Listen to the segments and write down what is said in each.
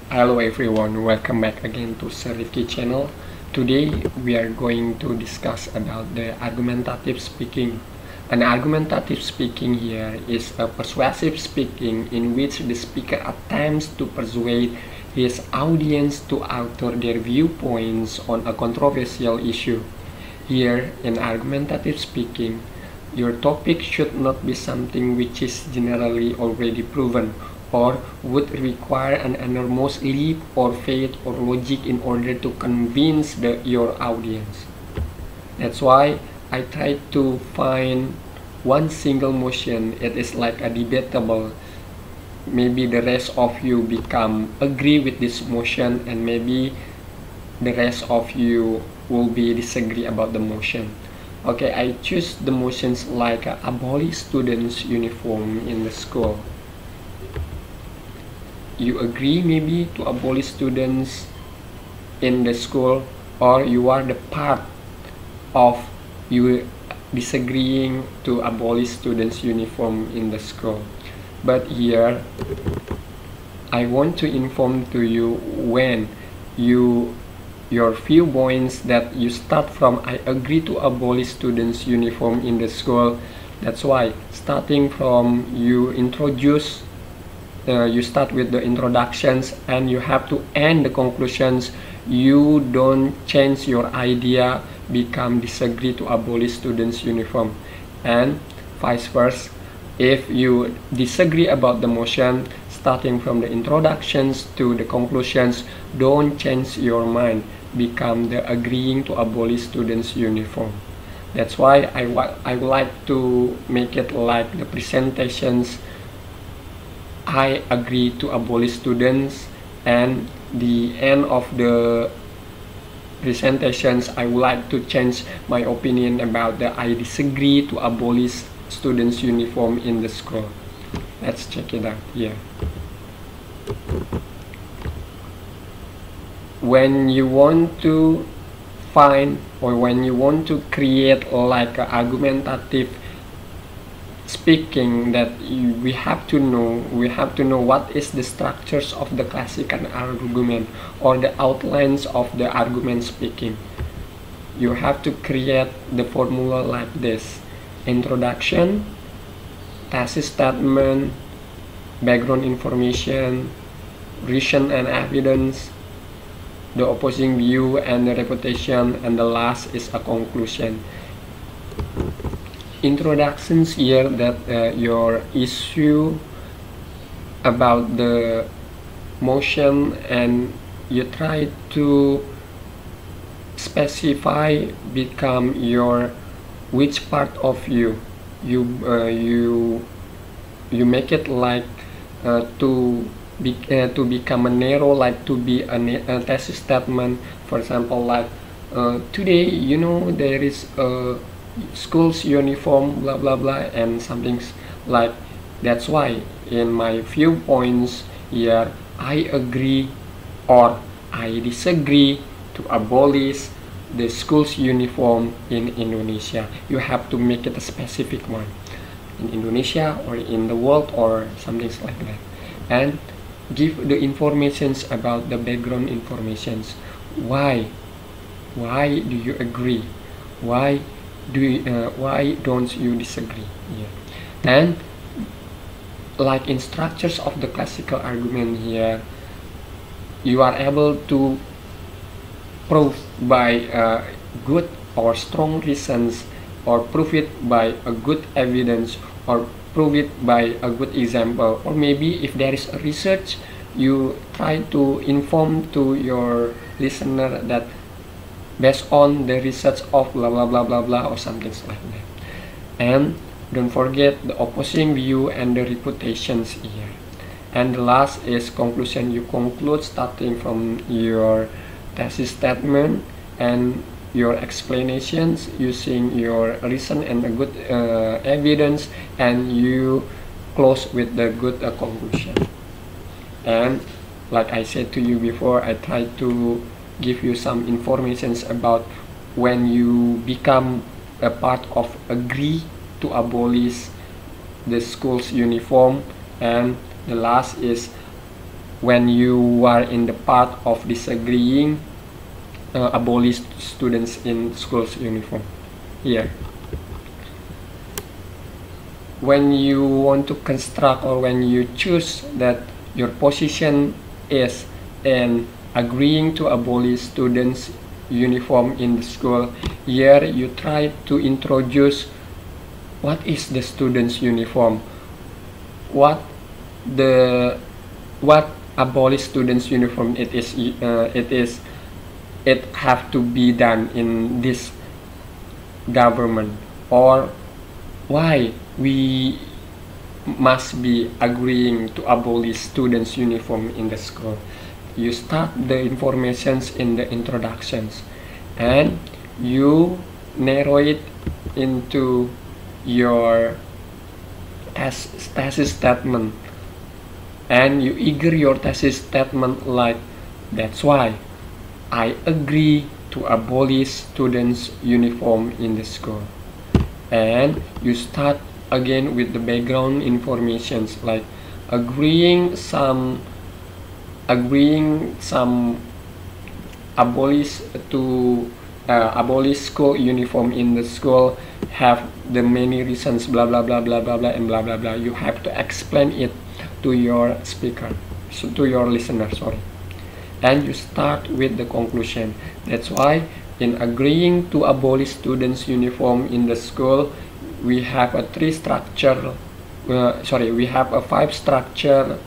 Hello everyone, welcome back again to Sir Rifki channel. Today we are going to discuss about the argumentative speaking. An argumentative speaking here is a persuasive speaking in which the speaker attempts to persuade his audience to alter their viewpoints on a controversial issue. Here in argumentative speaking, your topic should not be something which is generally already proven or would require an enormous leap or faith or logic in order to convince your audience. That's why I try to find one single motion. It is like a debatable. Maybe the rest of you agree with this motion, and maybe the rest of you will be disagree about the motion. Okay, I choose the motions like abolish students' uniform in the school. You agree maybe to abolish students in the school, or you are the part of you disagreeing to abolish students' uniform in the school. But here I want to inform to you when your viewpoints that you start from I agree to abolish students' uniform in the school. That's why starting from you introduce you start with the introductions and you have to end the conclusions. You don't change your idea, become disagree to abolish students' uniform, and vice versa. If you disagree about the motion, starting from the introductions to the conclusions, don't change your mind, become the agreeing to abolish students' uniform. That's why I would like to make it like the presentations. I agree to abolish students, and the end of the presentations I would like to change my opinion about the I disagree to abolish students' uniform in the school. Let's check it out here. When you want to find or when you want to create like an argumentative speaking, that we have to know what is the structures of the classical argument or the outlines of the argument speaking. You have to create the formula like this: introduction, thesis statement, background information, reason and evidence, the opposing view and the refutation, and the last is a conclusion. Introductions here, that your issue about the motion, and you try to specify become your which part of you make it like to become a narrow, like to be a thesis statement. For example, like today there is a school's uniform blah blah blah and something like. That's why in my viewpoints here I agree or I disagree to abolish the school's uniform in Indonesia. You have to make it a specific one, in Indonesia or in the world or something like that, and give the informations about the background informations. Why do you agree? Why don't you disagree? Yeah. And like in structures of the classical argument here, you are able to prove by good or strong reasons, or prove it by a good evidence, or prove it by a good example, or maybe if there is a research, you try to inform to your listener that based on the research of blah blah blah blah blah or something like that. And don't forget the opposing view and the reputations here. And the last is conclusion. You conclude starting from your thesis statement and your explanations using your reason and a good evidence, and you close with the good conclusion. And like I said to you before, I try to give you some informations about when you become a part of agree to abolish the school's uniform, and the last is when you are in the part of disagreeing abolish students in schools uniform. Here, when you want to construct or when you choose that your position is in agreeing to abolish students uniform in the school, here you try to introduce what is the students uniform, what abolish students uniform it have to be done in this government, or why we must be agreeing to abolish students uniform in the school. You start the informations in the introductions and you narrow it into your thesis statement, and you eager your thesis statement like, that's why I agree to abolish students uniform in the school. And you start again with the background informations like agreeing some abolish school uniform in the school have the many reasons, blah blah blah blah blah blah and blah blah blah. You have to explain it to your speaker, so to your listener, sorry. And you start with the conclusion. That's why in agreeing to abolish students uniform in the school, we have a five structure,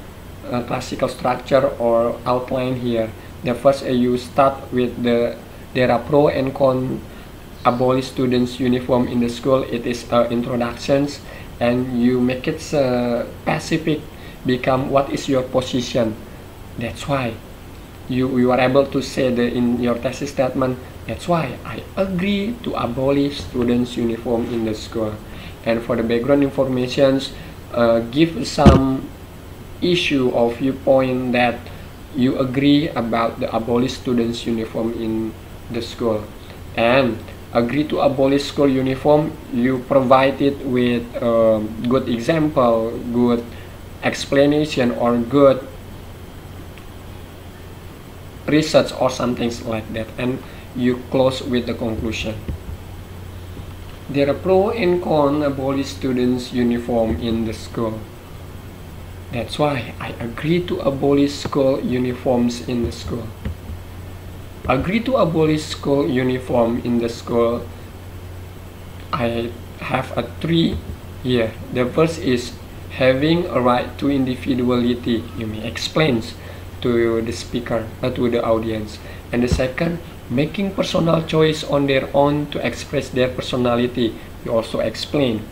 classical structure or outline here. The first, you start with there are pro and con abolish students uniform in the school. It is introductions, and you make it specific, become what is your position. That's why you are able to say in your thesis statement, that's why I agree to abolish students uniform in the school. And for the background informations, give some issue or viewpoint that you agree about the abolish students uniform in the school. And agree to abolish school uniform, you provide it with good example, good explanation, or good research or something like that, and you close with the conclusion. There are pro and con abolish students uniform in the school. That's why I agree to abolish school uniforms in the school. Agree to abolish school uniform in the school, I have a 3 here. The first is having a right to individuality. You may explain to the speaker, to the audience. And the second, making personal choice on their own to express their personality. You also explain.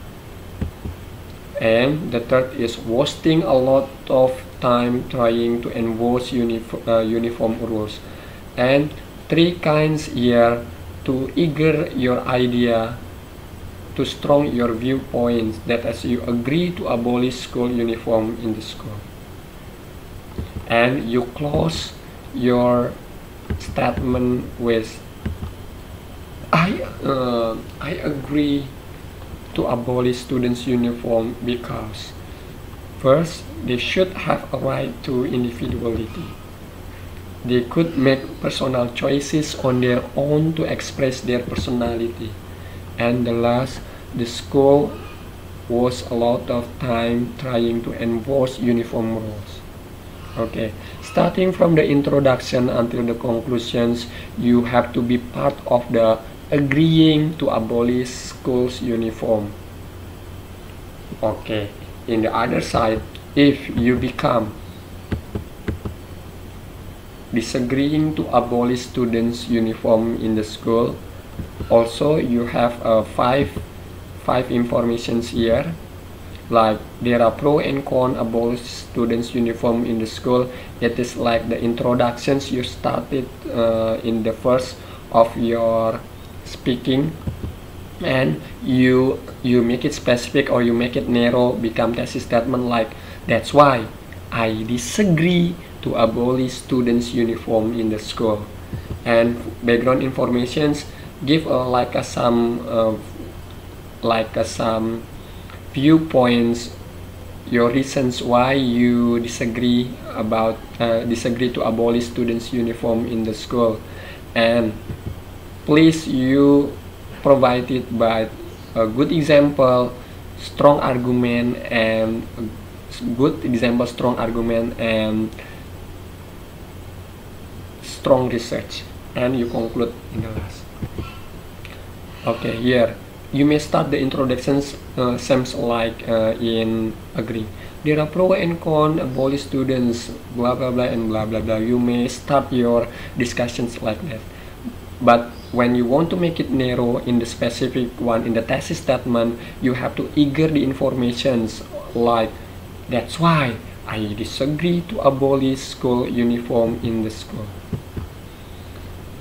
And the third is wasting a lot of time trying to enforce uniform rules. And 3 kinds here to eager your idea, to strong your viewpoints, that as you agree to abolish school uniform in the school. And you close your statement with I agree to abolish students uniform because first, they should have a right to individuality. They could make personal choices on their own to express their personality. And the last, the school was a lot of time trying to enforce uniform rules. Okay, starting from the introduction until the conclusions, you have to be part of the agreeing to abolish schools uniform. Okay, in the other side, if you become disagreeing to abolish students uniform in the school, also you have five informations here, like there are pro and con abolish students uniform in the school. It is like the introductions you started in the first of your speaking, and you make it specific or you make it narrow, become thesis statement like, that's why I disagree to abolish students uniform in the school. And background informations give some viewpoints your reasons why you disagree to abolish students' uniform in the school, and please you provide it by a good example, strong argument, and strong research, and you conclude in the last. Okay, here you may start the introductions seems like in agree. There are pro and con, abolish students, blah blah blah and blah blah blah. You may start your discussions like that. But when you want to make it narrow in the specific one in the thesis statement, you have to eager the informations like, that's why I disagree to abolish school uniform in the school.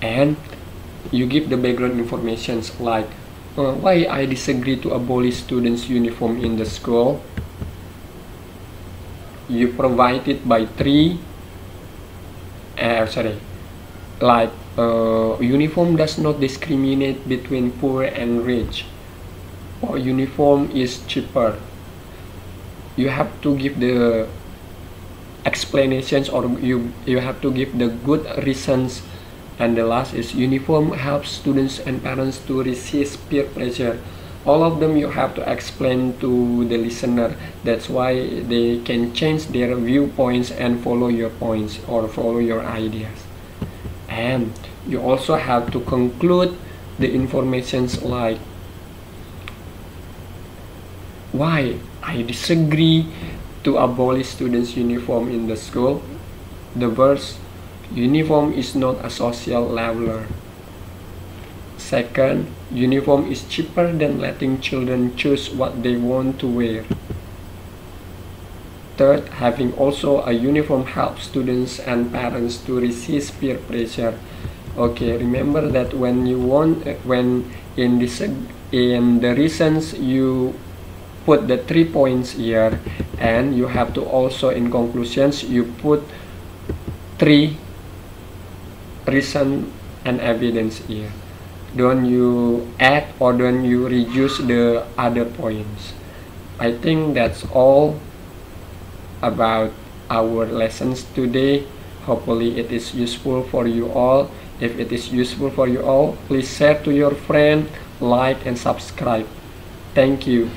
And you give the background informations like, why I disagree to abolish students' uniform in the school. You provide it by uniform does not discriminate between poor and rich, or uniform is cheaper. You have to give the explanations, or you have to give the good reasons. And the last is uniform helps students and parents to resist peer pressure. All of them you have to explain to the listener. That's why they can change their viewpoints and follow your points or follow your ideas. And you also have to conclude the informations like, why I disagree to abolish students' uniform in the school. The verse, uniform is not a social leveler. Second, uniform is cheaper than letting children choose what they want to wear. Third, having also a uniform helps students and parents to resist peer pressure. Okay, remember that when in the reasons you put the 3 points here, and you have to also in conclusions you put 3 reason and evidence here. Don't you add or don't you reduce the other points. I think that's all about our lessons today. Hopefully it is useful for you all. If it is useful for you all, please share to your friend, like and subscribe. Thank you.